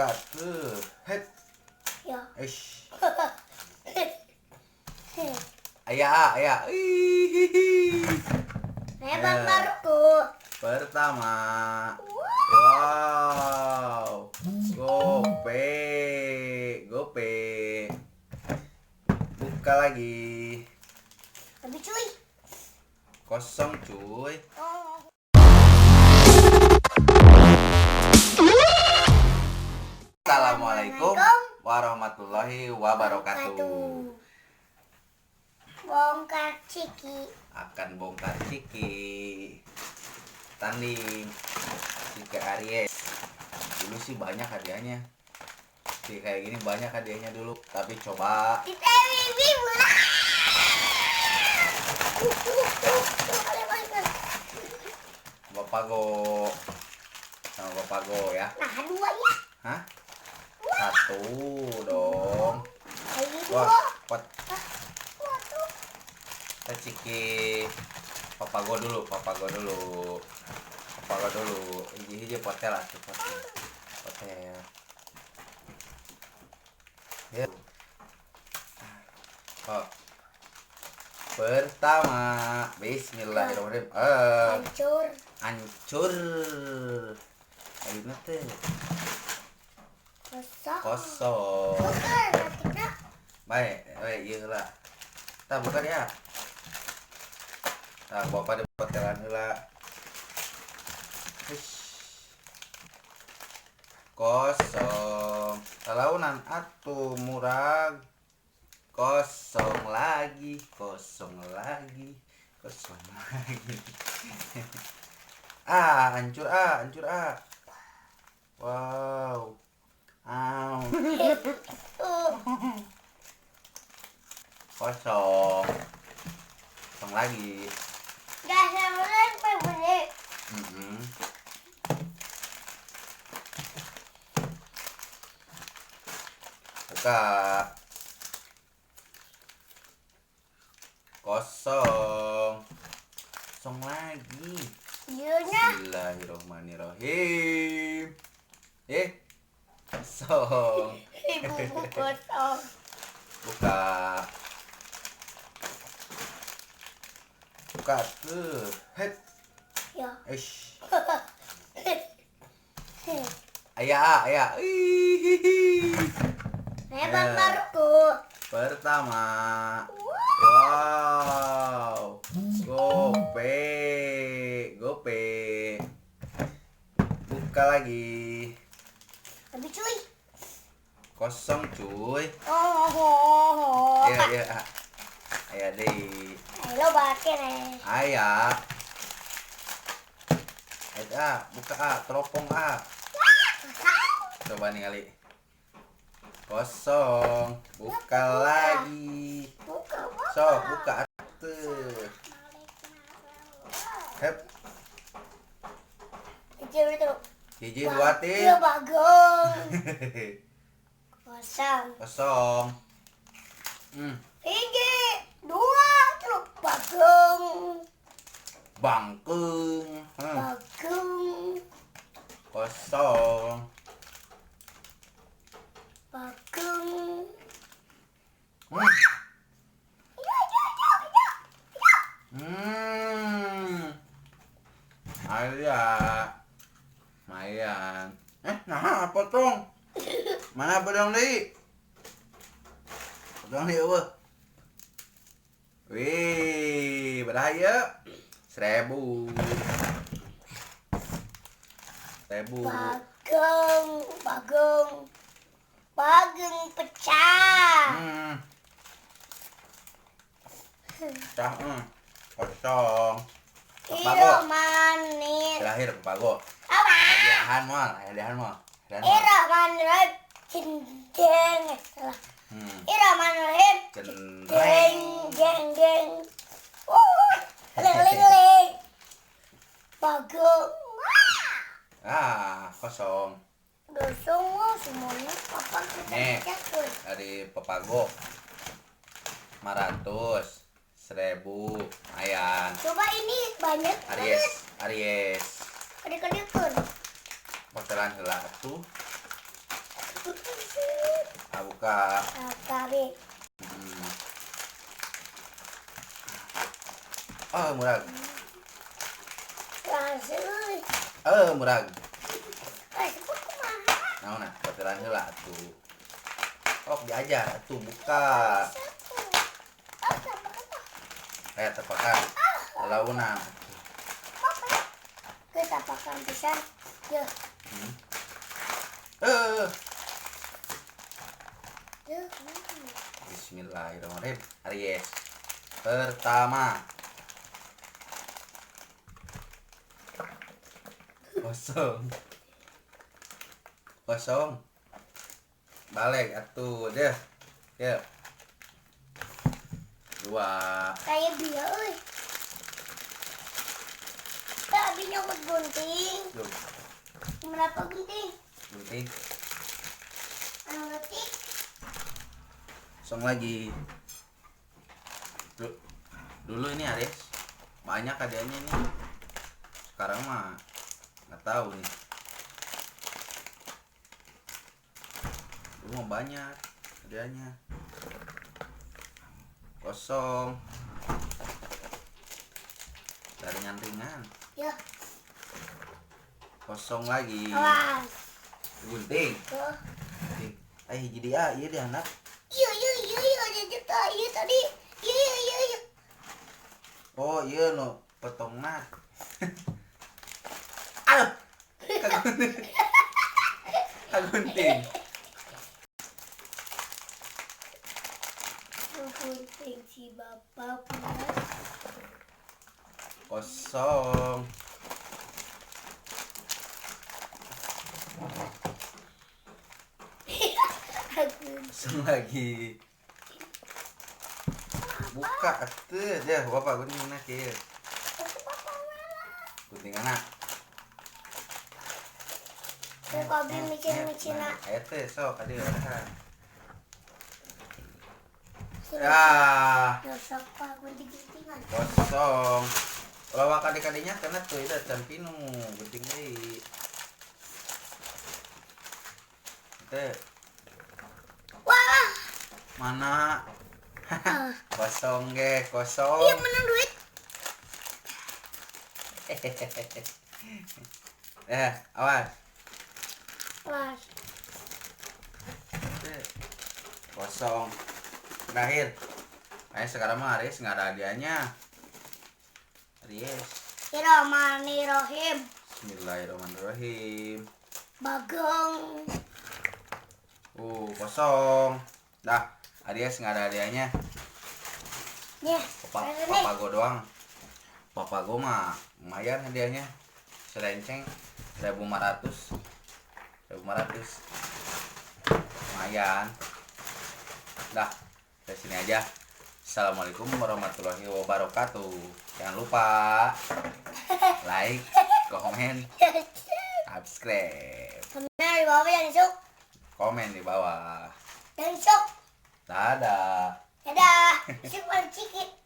buka tuh. Het. Ya. Ish. Ayah. Hihihi. Bang Marco. Pertama. Wow. Gope. Buka lagi. Habis cuy. Kosong cuy. Assalamualaikum warahmatullahi wabarakatuh. Bongkar ciki. Akan bongkar ciki. Tanding Ciki Aries. Dulu sih banyak hadiahnya. Kayak gini banyak hadiahnya dulu. Tapi coba Kita bibi mulai. Bapak Go. Sama Bapak Go ya. Nah, dua ya. Hah? Satu dong. Ini Wah, dua. pot. Kita Ciki Papago dulu. Hiji potel lah, potel. Ya. Oh. Pertama, bismillahirrahmanirrahim. Hancur. Ayo nate. Kosong. Bukan, kita. Baik, iya lah. Kita bukan ya. Nah, bapak di potelan heula. Kosong. Talaunan atuh murag. Kosong lagi. Hancur. Wow. Kosong lagi. Gak sebenernya bener. Buka. Kosong lagi. Bismillahirrahmanirrahim. Kosong. Ibu kosong. Buka tuh. Het. Ya. Ish. Ayah. Hihihi. Bang Marco. Pertama. Wow. Gope. Buka lagi. Habis cuy. Kosong cuy. Iya. Ayah deh. Lo pakai nih. Ayah. Buka teropong Coba nih kali. Kosong. Buka lagi. Buka atuh. Hep. Hiji dua tim. Iya bagus. Kosong. Hiji, dua, terus bagong. Bangkeng. Bagong. Kosong. Bagong. Ayah. Mayan. Nah, potong. Mana bedong deui? Bedong deui eueuh. Wih, beraya. 1000. Bagong pecah. Pecah. Kosong. Iya manis. Terakhir Papago. Apa? Hadiahan mal. Irrahmanirrahim. Jeng. Salah. Irrahmanirrahim. Jeng. Ling. Bagong. Kosong. Semua semuanya papa Nih, kita dari Papago 500, 1000, ayan. coba ini banyak Aries. Adik-adik. Potelan heula atuh. Buka. Kabe. Oh, murag. Langsung. Murag. Sebut kumaha. Naon nah, baturan heula atuh. Oh, diajar atuh buka. Kayak tepakan. Launan. Kita pakai pisan. Yo. Yo. Bismillahirrahmanirrahim. Aries. Pertama. Kosong. Balik atuh deh. Ya. 2. Kayak dia euy. Tak abi nyokot gunting. Duh, Berapa gunting? gunting. Anu letik. Kosong lagi. Dulu ini Aries banyak hadiahnya nih. Sekarang mah nggak tahu nih. Dulu mah banyak hadiahnya. Kosong. Dari ringan. Ya. Kosong lagi. Awas. Gunting. Tuh. Gunting. Hiji dia, iya dia anak. Iya jadi iya tadi. Iya. Oh iya no potongna. Aduh. Kagunting. Kagunting. Gunting si bapak punya. Kosong. Kosong lagi. Buka atuh deh bapak gunting nak kieu. Gunting anak. Kau beli micin nak. Eta sok adieu kan. Ya. Ya, Dosa pak gunting-guntingan. kosong. Kalau kadi-kadinya kena tuh itu can pinu gunting deui. Teh Wah. mana? Kosong ge, Iya kosong. menang duit. Awas. Wah. Kosong. Terakhir. Sekarang mah Aries nggak ada hadiahnya. Aries. Bismillahirrahmanirrahim. Bismillahirrahmanirrahim. Bagong. Kosong. Dah, Aries nggak ada hadiahnya. Nih. Papa go doang. Papa go mah lumayan hadiahnya. Selenceng 1.500. 1.500. Lumayan. Dah, dari sini aja. Assalamualaikum warahmatullahi wabarakatuh. Jangan lupa like, komen, subscribe. Komen di bawah yang sok. Komen di bawah. Yang sok. Dadah. Dadah. Sok cikit.